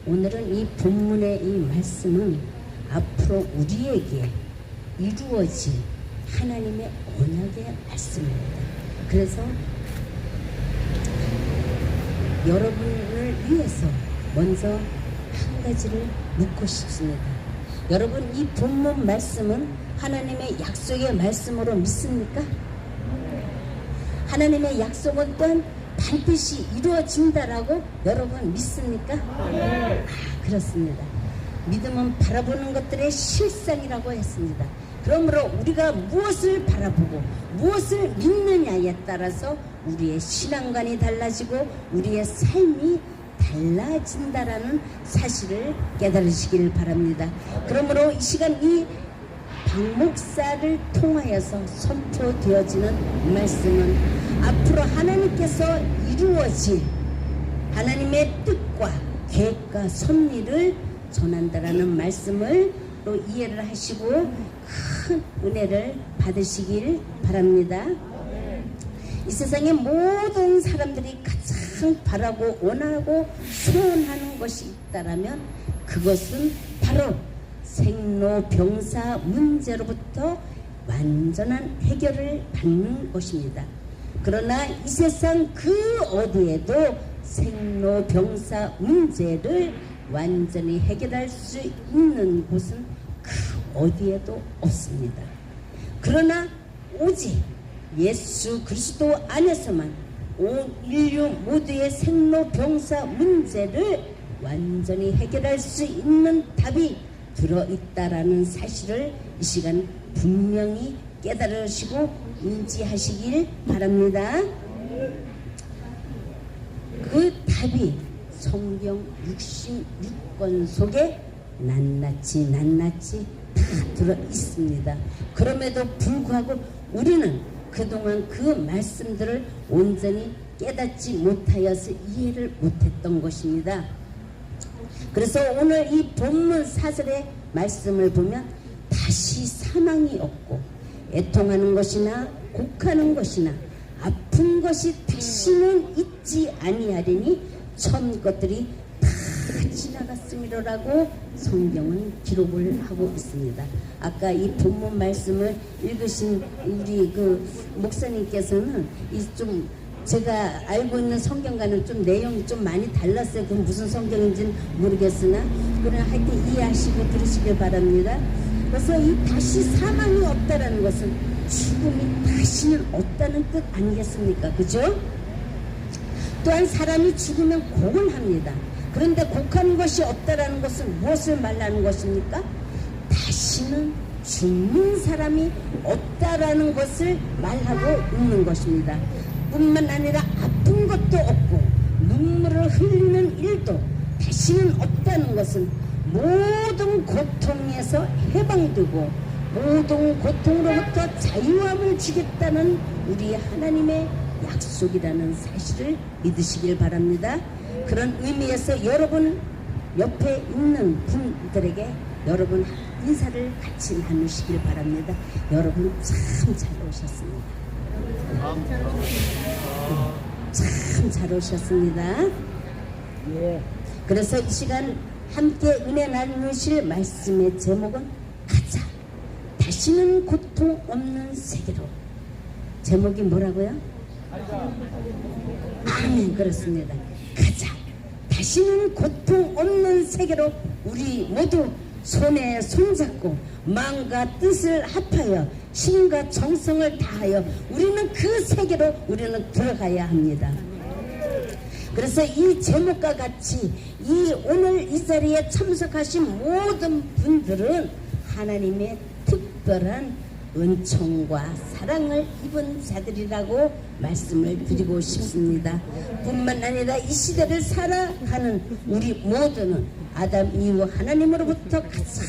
오늘은 이 본문의 이 말씀은 앞으로 우리에게 이루어질 하나님의 언약의 말씀입니다. 그래서 여러분을 위해서 먼저 한 가지를 묻고 싶습니다. 여러분, 이 본문 말씀은 하나님의 약속의 말씀으로 믿습니까? 하나님의 약속은 또한 반드시 이루어진다라고 여러분 믿습니까? 그렇습니다. 믿음은 바라보는 것들의 실상이라고 했습니다. 그러므로 우리가 무엇을 바라보고 무엇을 믿느냐에 따라서 우리의 신앙관이 달라지고 우리의 삶이 달라진다라는 사실을 깨달으시길 바랍니다. 그러므로 이 시간 이 박목사를 통하여서 선포되어지는 말씀은 앞으로 하나님께서 이루어질 하나님의 뜻과 계획과 섭리를 전한다라는 말씀을 또 이해를 하시고 큰 은혜를 받으시길 바랍니다. 이 세상의 모든 사람들이 가장 바라고 원하고 소원하는 것이 있다라면 그것은 바로 생로병사 문제로부터 완전한 해결을 받는 것입니다. 그러나 이 세상 그 어디에도 생로병사 문제를 완전히 해결할 수 있는 곳은 그 어디에도 없습니다. 그러나 오직 예수 그리스도 안에서만 온 인류 모두의 생로병사 문제를 완전히 해결할 수 있는 답이 들어있다라는 사실을 이 시간 분명히 깨달으시고 인지하시길 바랍니다. 그 답이 성경 66권 속에 낱낱이 다 들어있습니다. 그럼에도 불구하고 우리는 그동안 그 말씀들을 온전히 깨닫지 못하여서 이해를 못했던 것입니다. 그래서 오늘 이 본문 사절의 말씀을 보면 다시 사망이 없고 애통하는 것이나 곡하는 것이나 아픈 것이 다시는 있지 아니하리니 처음 것들이 다 지나갔음이로라고 성경은 기록을 하고 있습니다. 아까 이 본문 말씀을 읽으신 우리 그 목사님께서는 이 좀 제가 알고 있는 성경과는 좀 내용이 좀 많이 달랐어요. 그건 무슨 성경인지는 모르겠으나 그러나 하여튼 이해하시고 들으시길 바랍니다. 그래서 이 다시 사망이 없다라는 것은 죽음이 다시는 없다는 뜻 아니겠습니까? 그죠? 또한 사람이 죽으면 곡을 합니다. 그런데 곡하는 것이 없다라는 것은 무엇을 말하는 것입니까? 다시는 죽는 사람이 없다라는 것을 말하고 있는 것입니다. 뿐만 아니라 아픈 것도 없고 눈물을 흘리는 일도 다시는 없다는 것은 모든 고통에서 해방되고 모든 고통으로부터 자유함을 주겠다는 우리 하나님의 약속이라는 사실을 믿으시길 바랍니다. 그런 의미에서 여러분 옆에 있는 분들에게 여러분 인사를 같이 나누시길 바랍니다. 여러분 참 잘 오셨습니다. 참 잘 오셨습니다. 예. 그래서 이 시간 함께 은혜 나누실 말씀의 제목은 가자. 다시는 고통 없는 세계로. 제목이 뭐라고요? 아멘. 그렇습니다. 가자. 다시는 고통 없는 세계로 우리 모두 손에 손잡고 마음과 뜻을 합하여 힘과 정성을 다하여 우리는 그 세계로 우리는 들어가야 합니다. 그래서 이 제목과 같이 이 오늘 이 자리에 참석하신 모든 분들은 하나님의 특별한 은총과 사랑을 입은 자들이라고 말씀을 드리고 싶습니다. 뿐만 아니라 이 시대를 살아가는 우리 모두는 아담 이후 하나님으로부터 가장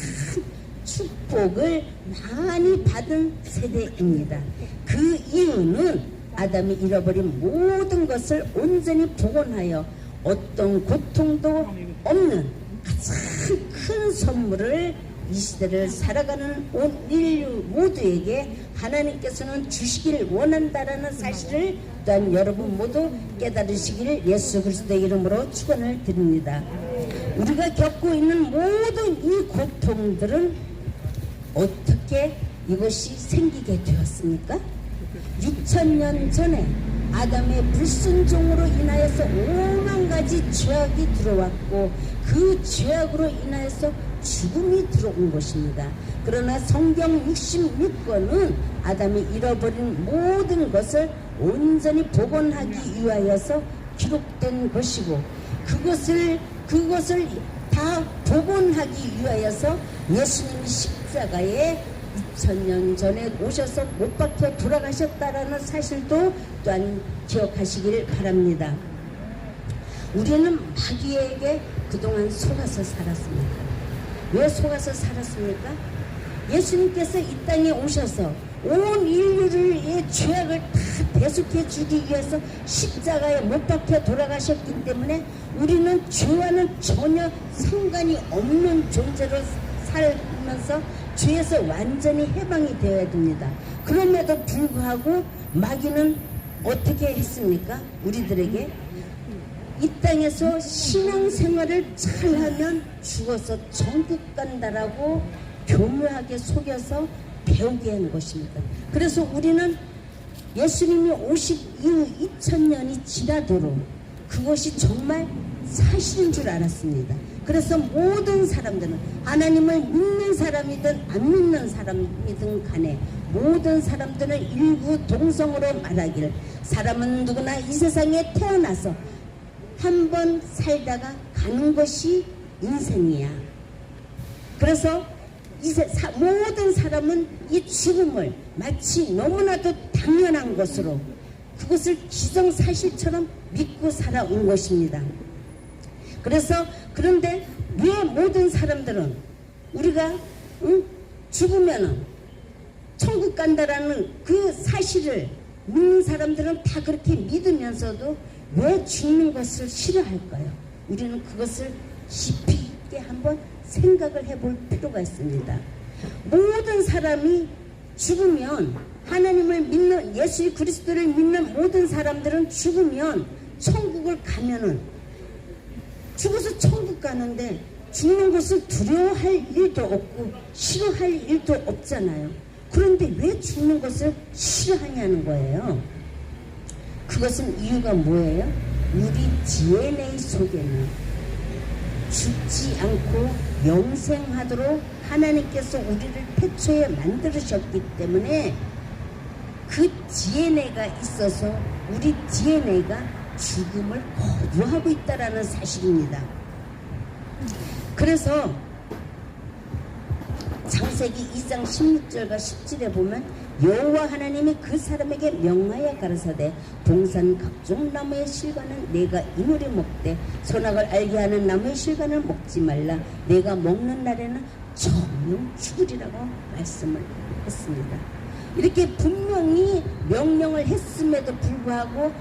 축복을 많이 받은 세대입니다. 그 이유는 아담이 잃어버린 모든 것을 온전히 복원하여 어떤 고통도 없는 가장 큰 선물을 이 시대를 살아가는 온 인류 모두에게 하나님께서는 주시기를 원한다라는 사실을 또한 여러분 모두 깨달으시기를 예수 그리스도의 이름으로 축원을 드립니다. 우리가 겪고 있는 모든 이 고통들은 어떻게 이것이 생기게 되었습니까? 6,000년 전에 아담의 불순종으로 인하여서 5만 가지 죄악이 들어왔고 그 죄악으로 인하여서 죽음이 들어온 것입니다. 그러나 성경 66권은 아담이 잃어버린 모든 것을 온전히 복원하기 위하여서 기록된 것이고 그것을 다 복원하기 위하여서 예수님이 십자가에 2000년 전에 오셔서 못 박혀 돌아가셨다라는 사실도 또한 기억하시길 바랍니다. 우리는 마귀에게 그동안 속아서 살았습니다. 왜 속아서 살았습니까? 예수님께서 이 땅에 오셔서 온 인류의 죄악을 다 대속해 주기 위해서 십자가에 못 박혀 돌아가셨기 때문에 우리는 죄와는 전혀 상관이 없는 존재로 살면서 죄에서 완전히 해방이 되어야 됩니다. 그럼에도 불구하고 마귀는 어떻게 했습니까? 우리들에게 이 땅에서 신앙생활을 잘하면 죽어서 천국 간다라고 교묘하게 속여서 배우게 하는 것입니다. 그래서 우리는 예수님이 오신 이후 2000년이 지나도록 그것이 정말 사실인 줄 알았습니다. 그래서 모든 사람들은 하나님을 믿는 사람이든 안 믿는 사람이든 간에 모든 사람들은 일구동성으로 말하기를 사람은 누구나 이 세상에 태어나서 한 번 살다가 가는 것이 인생이야. 그래서 모든 사람은 이 죽음을 마치 너무나도 당연한 것으로 그것을 기정사실처럼 믿고 살아온 것입니다. 그래서 그런데 왜 모든 사람들은 우리가 죽으면은 천국 간다라는 그 사실을 믿는 사람들은 다 그렇게 믿으면서도 왜 죽는 것을 싫어할까요? 우리는 그것을 깊이 있게 한번 생각을 해볼 필요가 있습니다. 모든 사람이 죽으면 하나님을 믿는 예수 그리스도를 믿는 모든 사람들은 죽으면 천국을 가면은 죽어서 천국 가는데 죽는 것을 두려워할 일도 없고 싫어할 일도 없잖아요. 그런데 왜 죽는 것을 싫어하냐는 거예요. 그것은 이유가 뭐예요? 우리 DNA 속에는 죽지 않고 영생하도록 하나님께서 우리를 태초에 만들으셨기 때문에 그 DNA가 있어서 우리 DNA가 죽음을 거부하고 있다라는 사실입니다. 그래서 창세기 2장 16절과 17에 보면 여호와 하나님이 그 사람에게 명하여 가라사대 동산 각종 나무의 실과는 내가 이물에 먹되 선악을 알게 하는 나무의 실과는 먹지 말라. 내가 먹는 날에는 정령 죽으리라고 말씀을 했습니다. 이렇게 분명히 명령을 했음에도 불구하고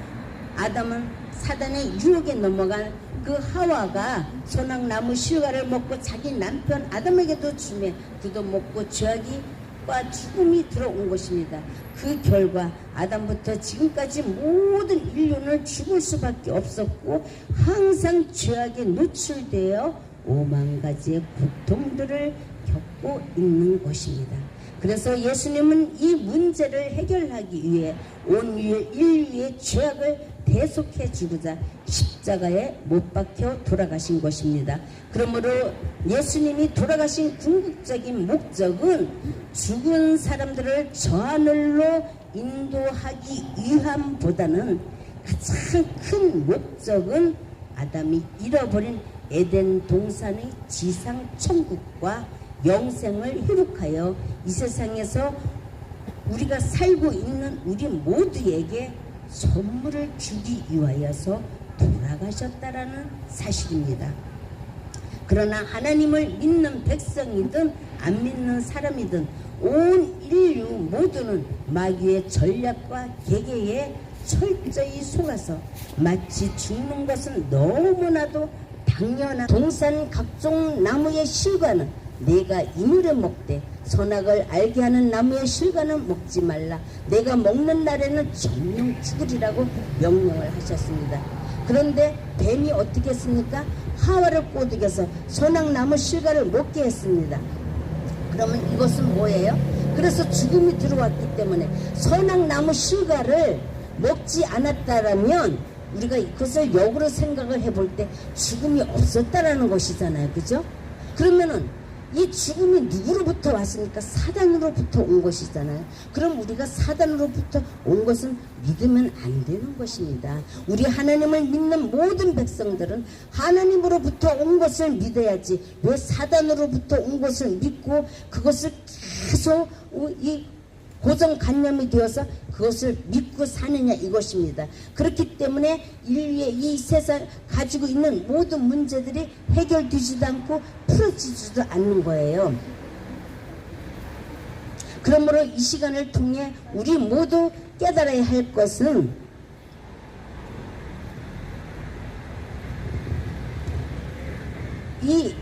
아담은 사단의 유혹에 넘어간 그 하와가 선악나무 실과를 먹고 자기 남편 아담에게도 주매 그도 먹고 죄악과 죽음이 들어온 것입니다. 그 결과 아담부터 지금까지 모든 인류는 죽을 수밖에 없었고 항상 죄악에 노출되어 5만 가지의 고통들을 겪고 있는 것입니다. 그래서 예수님은 이 문제를 해결하기 위해 온 인류의 죄악을 대속해 주고자 십자가에 못 박혀 돌아가신 것입니다. 그러므로 예수님이 돌아가신 궁극적인 목적은 죽은 사람들을 저 하늘로 인도하기 위함보다는 가장 큰 목적은 아담이 잃어버린 에덴 동산의 지상 천국과 영생을 회복하여 이 세상에서 우리가 살고 있는 우리 모두에게 선물을 주기 위하여서 돌아가셨다라는 사실입니다. 그러나 하나님을 믿는 백성이든 안 믿는 사람이든 온 인류 모두는 마귀의 전략과 계계에 철저히 속아서 마치 죽는 것은 너무나도 당연한 동산 각종 나무의 실과는 내가 이물에 먹되 선악을 알게 하는 나무의 실과는 먹지 말라. 내가 먹는 날에는 정령 죽으리라고 명령을 하셨습니다. 그런데 뱀이 어떻게 했습니까? 하와를 꼬드겨서 소낙나무 실과를 먹게 했습니다. 그러면 이것은 뭐예요? 그래서 죽음이 들어왔기 때문에 소낙나무 실과를 먹지 않았다라면 우리가 이것을 역으로 생각을 해볼 때 죽음이 없었다라는 것이잖아요. 그죠? 그러면은 이 죽음이 누구로부터 왔습니까? 사단으로부터 온 것이잖아요. 그럼 우리가 사단으로부터 온 것은 믿으면 안 되는 것입니다. 우리 하나님을 믿는 모든 백성들은 하나님으로부터 온 것을 믿어야지 왜 사단으로부터 온 것을 믿고 그것을 계속 이 고정관념이 되어서 그것을 믿고 사느냐 이것입니다. 그렇기 때문에 인류의 이 세상 가지고 있는 모든 문제들이 해결되지도 않고 풀어지지도 않는 거예요. 그러므로 이 시간을 통해 우리 모두 깨달아야 할 것은 이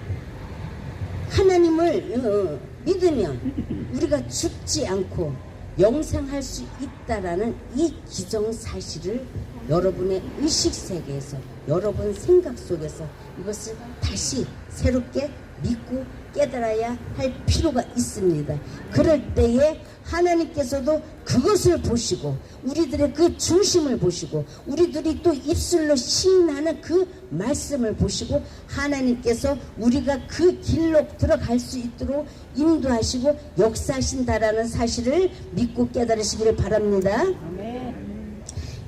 하나님을 믿으면 우리가 죽지 않고 영생할 수 있다라는 이 기정사실을 여러분의 의식세계에서 여러분 생각 속에서 이것을 다시 새롭게 믿고 깨달아야 할 필요가 있습니다. 그럴 때에 하나님께서도 그것을 보시고 우리들의 그 중심을 보시고 우리들이 또 입술로 시인하는 그 말씀을 보시고 하나님께서 우리가 그 길로 들어갈 수 있도록 인도하시고 역사하신다라는 사실을 믿고 깨달으시기를 바랍니다.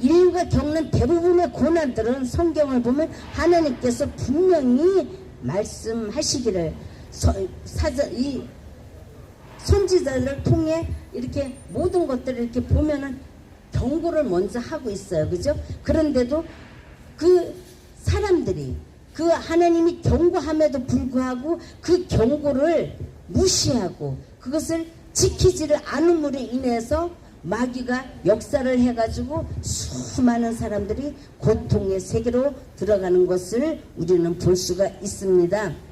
인류가 겪는 대부분의 고난들은 성경을 보면 하나님께서 분명히 말씀하시기를 이 선지자를 통해 이렇게 모든 것들을 이렇게 보면은 경고를 먼저 하고 있어요. 그죠? 그런데도 그 사람들이 그 하나님이 경고함에도 불구하고 그 경고를 무시하고 그것을 지키지를 않음으로 인해서 마귀가 역사를 해가지고 수많은 사람들이 고통의 세계로 들어가는 것을 우리는 볼 수가 있습니다.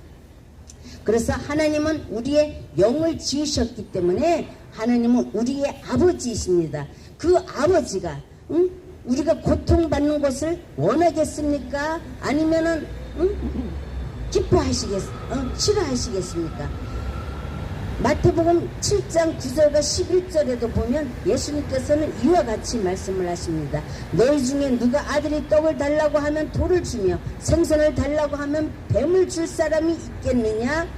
그래서 하나님은 우리의 영을 지으셨기 때문에 하나님은 우리의 아버지이십니다. 그 아버지가 우리가 고통받는 것을 원하겠습니까? 아니면은 싫어하시겠습니까? 마태복음 7장 9절과 11절에도 보면 예수님께서는 이와 같이 말씀을 하십니다. 너희 중에 누가 아들이 떡을 달라고 하면 돌을 주며 생선을 달라고 하면 뱀을 줄 사람이 있겠느냐?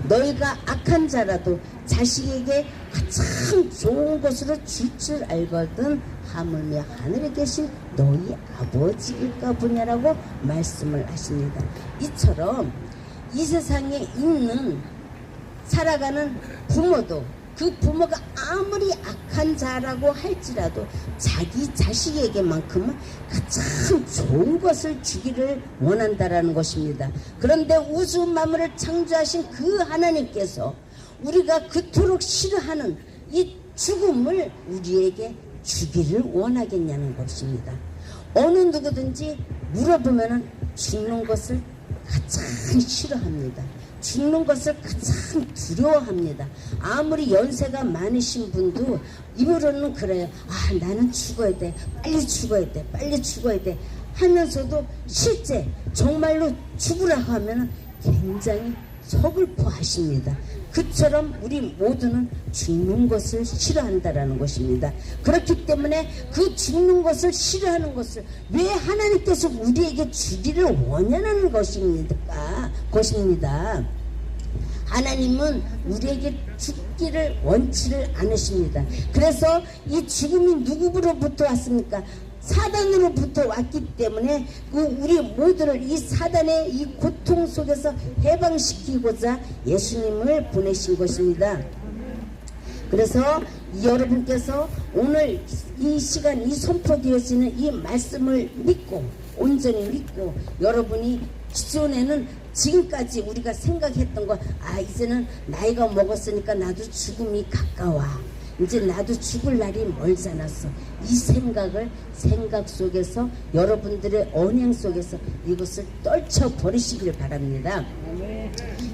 너희가 악한 자라도 자식에게 가장 좋은 것으로 줄 줄 알거든 하물며 하늘에 계신 너희 아버지일까 보냐라고 말씀을 하십니다. 이처럼 이 세상에 있는 살아가는 부모도 그 부모가 아무리 악한 자라고 할지라도 자기 자식에게만큼은 가장 좋은 것을 주기를 원한다라는 것입니다. 그런데 우주 만물을 창조하신 그 하나님께서 우리가 그토록 싫어하는 이 죽음을 우리에게 주기를 원하겠냐는 것입니다. 어느 누구든지 물어보면 죽는 것을 가장 싫어합니다. 죽는 것을 가장 두려워합니다. 아무리 연세가 많으신 분도 입으로는 그래요. 아, 나는 죽어야 돼. 빨리 죽어야 돼. 빨리 죽어야 돼. 하면서도 실제 정말로 죽으라고 하면 굉장히 서글퍼 하십니다. 그처럼 우리 모두는 죽는 것을 싫어한다라는 것입니다. 그렇기 때문에 그 죽는 것을 싫어하는 것을 왜 하나님께서 우리에게 주기를 원하는 것입니다. 하나님은 우리에게 죽기를 원치를 않으십니다. 그래서 이 죽음이 누구로부터 왔습니까? 사단으로부터 왔기 때문에 우리 모두를 이 사단의 이 고통 속에서 해방시키고자 예수님을 보내신 것입니다. 그래서 여러분께서 오늘 이 시간 이 선포되어지는 이 말씀을 믿고 온전히 믿고 여러분이 기존에는 지금까지 우리가 생각했던 거 이제는 나이가 먹었으니까 나도 죽음이 가까워. 이제 나도 죽을 날이 멀지 않았어. 이 생각을 생각 속에서 여러분들의 언행 속에서 이것을 떨쳐버리시길 바랍니다.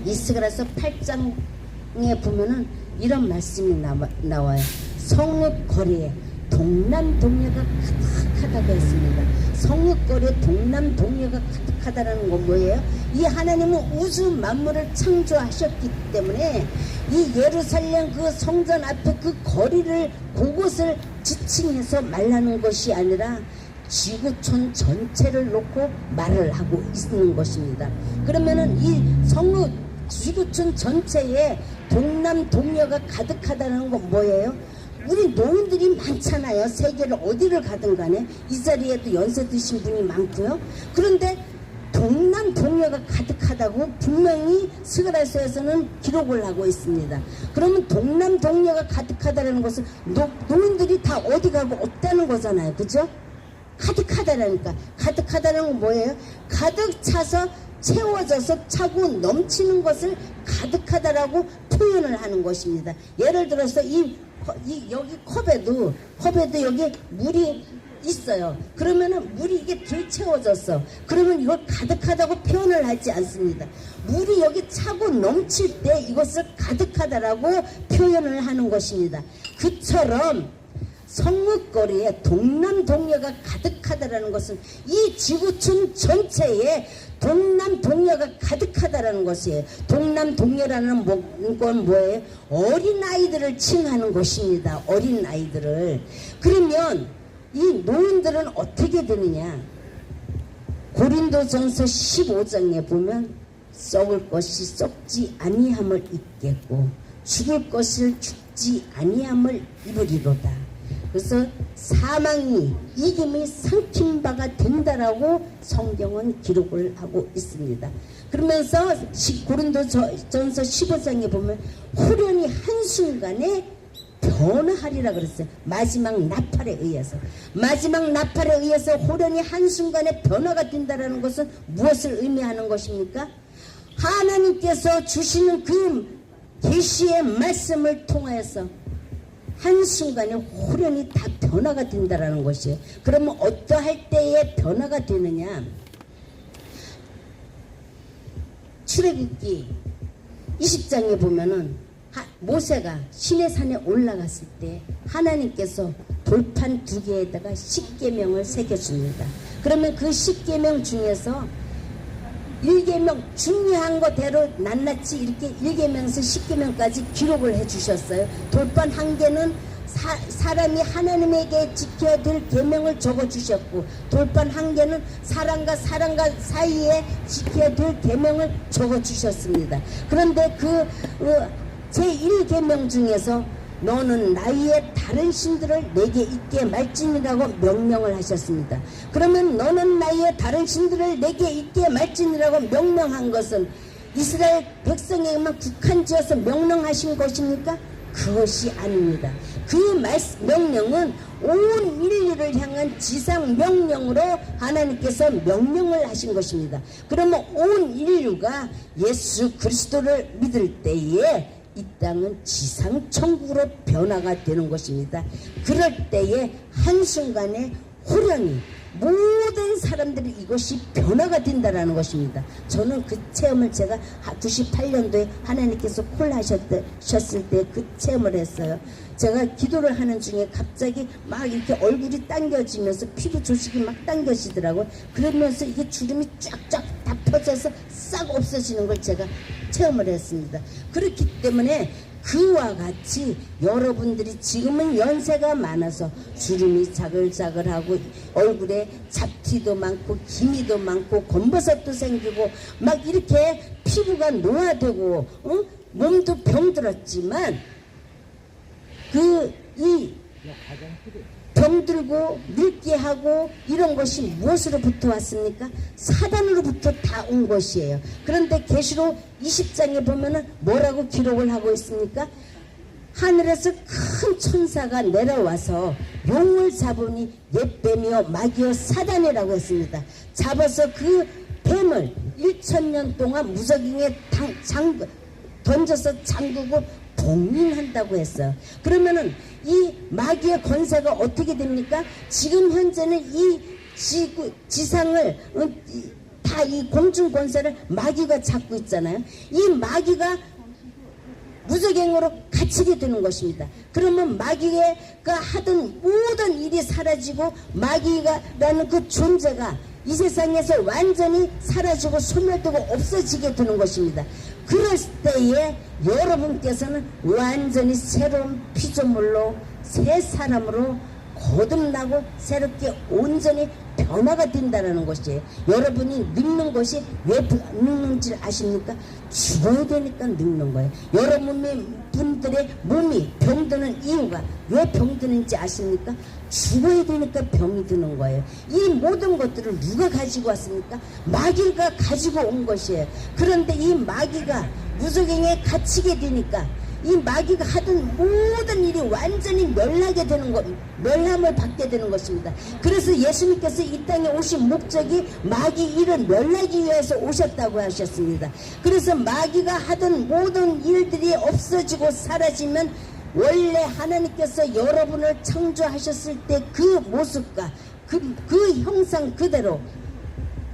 이스가랴서 8장에 보면은 이런 말씀이 나와요. 성읍 거리에 동남동녀가 가득하다고 했습니다. 성읍거리에 동남동녀가 가득하다라는 건 뭐예요? 이 하나님은 우주 만물을 창조하셨기 때문에 이 예루살렘 그 성전 앞에 그 거리를 곳곳을 지칭해서 말하는 것이 아니라 지구촌 전체를 놓고 말을 하고 있는 것입니다. 그러면은 이 성읍 지구촌 전체에 동남동녀가 가득하다는 건 뭐예요? 우리 노인들이 많잖아요. 세계를 어디를 가든 간에 이 자리에도 연세 드신 분이 많고요. 그런데 동남동녀가 가득하다고 분명히 스가랴서에서는 기록을 하고 있습니다. 그러면 동남동녀가 가득하다는 것은 노인들이 다 어디 가고 없다는 거잖아요. 그죠? 가득하다라니까. 가득하다는 건 뭐예요? 가득 차서 채워져서 차고 넘치는 것을 가득하다라고 표현을 하는 것입니다. 예를 들어서 여기 컵에도 여기 물이 있어요. 그러면은 물이 이게 들채워졌어. 그러면 이걸 가득하다고 표현을 하지 않습니다. 물이 여기 차고 넘칠 때 이것을 가득하다라고 표현을 하는 것입니다. 그처럼 성읍거리에 동남동녀가 가득하다라는 것은 이 지구촌 전체에 동남동녀가 가득하다라는 것이에요. 동남동녀라는 건 뭐예요? 어린아이들을 칭하는 것입니다. 어린아이들을. 그러면 이 노인들은 어떻게 되느냐? 고린도전서 15장에 보면 썩을 것이 썩지 아니함을 입겠고 죽을 것을 죽지 아니함을 입으리로다. 그래서 사망이 이김이 삼킨 바가 된다라고 성경은 기록을 하고 있습니다. 그러면서 고린도전서 15장에 보면 호련히 한순간에 변화하리라 그랬어요. 마지막 나팔에 의해서 호련히 한순간에 변화가 된다라는 것은 무엇을 의미하는 것입니까? 하나님께서 주시는 그 계시의 말씀을 통하여서 한순간에 호련히 다 변화가 된다라는 것이에요. 그러면 어떠할 때에 변화가 되느냐? 출애굽기 20장에 보면은 모세가 시내산에 올라갔을 때 하나님께서 돌판 2개에다가 십계명을 새겨줍니다. 그러면 그 십계명 중에서 1계명 중요한 거대로 낱낱이 이렇게 1계명에서 10계명까지 기록을 해주셨어요. 돌판 1개는 사람이 하나님에게 지켜야 될 계명을 적어주셨고, 돌판 1개는 사람과 사이에 지켜야 될 계명을 적어주셨습니다. 그런데 그 제1계명 중에서 너는 나의 다른 신들을 내게 있게 말지니라고 명령을 하셨습니다. 그러면 너는 나의 다른 신들을 내게 있게 말지니라고 명령한 것은 이스라엘 백성에게만 국한지어서 명령하신 것입니까? 그것이 아닙니다. 그 명령은 온 인류를 향한 지상 명령으로 하나님께서 명령을 하신 것입니다. 그러면 온 인류가 예수 그리스도를 믿을 때에 이 땅은 지상천국으로 변화가 되는 것입니다. 그럴 때에 한순간에 호련히 모든 사람들이 이것이 변화가 된다라는 것입니다. 저는 그 체험을 제가 98년도에 하나님께서 콜하셨을 때 그 체험을 했어요. 제가 기도를 하는 중에 갑자기 막 이렇게 얼굴이 당겨지면서 피부 조직이 막 당겨지더라고요. 그러면서 이게 주름이 쫙쫙 다 펴져서 싹 없어지는 걸 제가 체험을 했습니다. 그렇기 때문에 그와 같이 여러분들이 지금은 연세가 많아서 주름이 자글자글하고 얼굴에 잡티도 많고 기미도 많고 검버섯도 생기고 막 이렇게 피부가 노화되고 몸도 병들었지만 병들고 늙게 하고 이런 것이 무엇으로부터 왔습니까? 사단으로부터 다 온 것이에요. 그런데 계시록 20장에 보면은 뭐라고 기록을 하고 있습니까? 하늘에서 큰 천사가 내려와서 용을 잡으니 옛뱀이요 마귀요 사단이라고 했습니다. 잡아서 그 뱀을 1000년 동안 무적행에 던져서 잠그고 봉인한다고 했어요. 그러면은 이 마귀의 권세가 어떻게 됩니까? 지금 현재는 이 지상을 다 이 공중 권세를 마귀가 잡고 있잖아요. 이 마귀가 무적행으로 갇히게 되는 것입니다. 그러면 마귀가 하던 모든 일이 사라지고 마귀가라는 그 존재가 이 세상에서 완전히 사라지고 소멸되고 없어지게 되는 것입니다. 그럴 때에 여러분께서는 완전히 새로운 피조물로 새 사람으로 거듭나고 새롭게 온전히 변화가 된다는 것이에요. 여러분이 늙는 것이 왜 늙는지 아십니까? 죽어야 되니까 늙는 거예요. 여러분들의 몸이 병드는 이유가 왜 병드는지 아십니까? 죽어야 되니까 병이 드는 거예요. 이 모든 것들을 누가 가지고 왔습니까? 마귀가 가지고 온 것이에요. 그런데 이 마귀가 무속행에 갇히게 되니까 이 마귀가 하던 모든 일이 완전히 멸하게 되는 것, 멸함을 받게 되는 것입니다. 그래서 예수님께서 이 땅에 오신 목적이 마귀 일을 멸하기 위해서 오셨다고 하셨습니다. 그래서 마귀가 하던 모든 일들이 없어지고 사라지면 원래 하나님께서 여러분을 창조하셨을 때 그 모습과 그 형상 그대로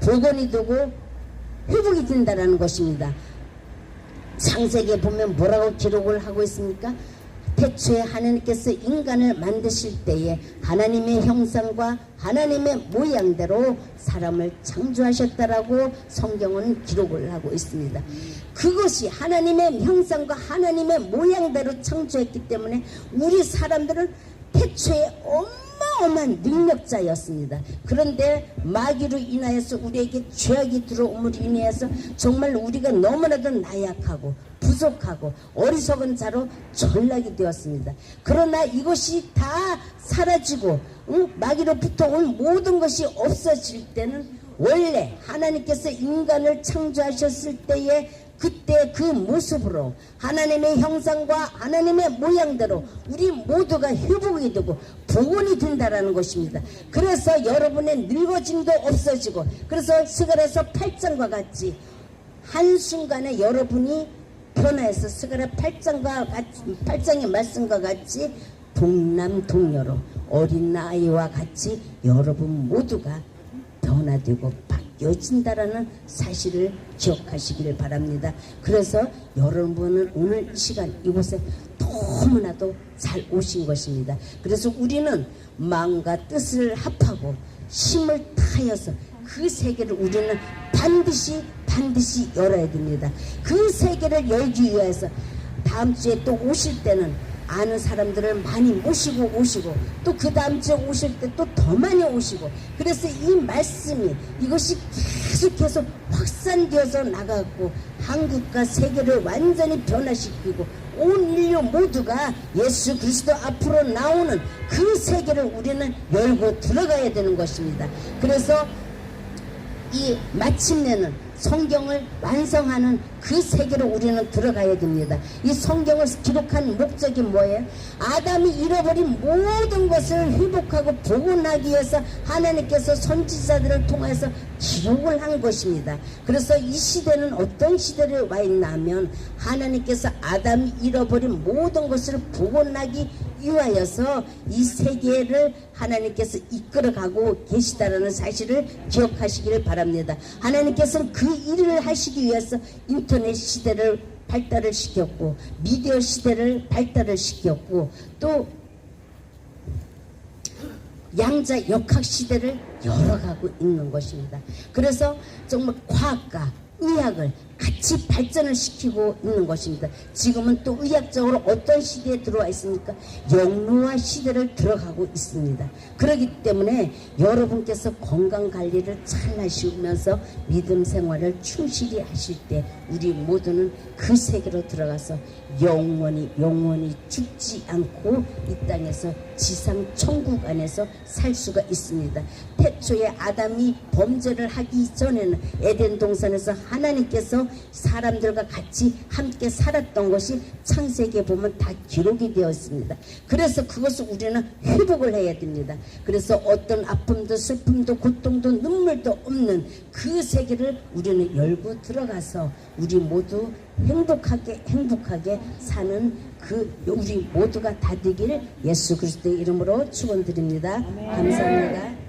복원이 되고 회복이 된다는 것입니다. 창세기에 보면 뭐라고 기록을 하고 있습니까? 태초에 하나님께서 인간을 만드실 때에 하나님의 형상과 하나님의 모양대로 사람을 창조하셨다라고 성경은 기록을 하고 있습니다. 그것이 하나님의 형상과 하나님의 모양대로 창조했기 때문에 우리 사람들은 태초에 어마어마한 능력자였습니다. 그런데 마귀로 인하여서 우리에게 죄악이 들어옴으로 인해서 정말 우리가 너무나도 나약하고 부족하고 어리석은 자로 전락이 되었습니다. 그러나 이것이 다 사라지고 마귀로부터 온 모든 것이 없어질 때는 원래 하나님께서 인간을 창조하셨을 때에 그때 그 모습으로 하나님의 형상과 하나님의 모양대로 우리 모두가 회복이 되고 복원이 된다라는 것입니다. 그래서 여러분의 늙어짐도 없어지고, 그래서 스가랴서 8장과 같이 한순간에 여러분이 변화해서 스가랴 8장의 말씀과 같이 동남동녀로 어린 아이와 같이 여러분 모두가 변화되고 바뀌어진다라는 사실을 기억하시기를 바랍니다. 그래서 여러분은 오늘 이 시간 이곳에 너무나도 잘 오신 것입니다. 그래서 우리는 마음과 뜻을 합하고 힘을 다하여서 그 세계를 우리는 반드시 열어야 됩니다. 그 세계를 열기 위해서 다음 주에 또 오실 때는 아는 사람들을 많이 모시고 오시고 또 그 다음 주에 오실 때 또 더 많이 오시고, 그래서 이 말씀이 이것이 계속해서 확산되어서 나가고 한국과 세계를 완전히 변화시키고 온 인류 모두가 예수 그리스도 앞으로 나오는 그 세계를 우리는 열고 들어가야 되는 것입니다. 그래서 이 마침내는 성경을 완성하는 그 세계로 우리는 들어가야 됩니다. 이 성경을 기록한 목적이 뭐예요? 아담이 잃어버린 모든 것을 회복하고 복원하기 위해서 하나님께서 선지자들을 통해서 기록을 한 것입니다. 그래서 이 시대는 어떤 시대를 와 있나 하면 하나님께서 아담이 잃어버린 모든 것을 복원하기 위하여서 이 세계를 하나님께서 이끌어가고 계시다라는 사실을 기억하시기를 바랍니다. 하나님께서는 그 일을 하시기 위해서 인터넷 시대를 발달을 시켰고 미디어 시대를 발달을 시켰고 또 양자 역학 시대를 열어가고 있는 것입니다. 그래서 정말 과학과 의학을 같이 발전을 시키고 있는 것입니다. 지금은 또 의학적으로 어떤 시대에 들어와 있습니까? 영로화 시대를 들어가고 있습니다. 그렇기 때문에 여러분께서 건강관리를 잘 하시면서 믿음 생활을 충실히 하실 때 우리 모두는 그 세계로 들어가서 영원히 죽지 않고 이 땅에서 지상 천국 안에서 살 수가 있습니다. 태초에 아담이 범죄를 하기 전에는 에덴 동산에서 하나님께서 사람들과 같이 함께 살았던 것이 창세기에 보면 다 기록이 되어 있습니다. 그래서 그것을 우리는 회복을 해야 됩니다. 그래서 어떤 아픔도 슬픔도 고통도 눈물도 없는 그 세계를 우리는 열고 들어가서 우리 모두 행복하게 사는 그 우리 모두가 다 되기를 예수 그리스도의 이름으로 축원드립니다. 감사합니다.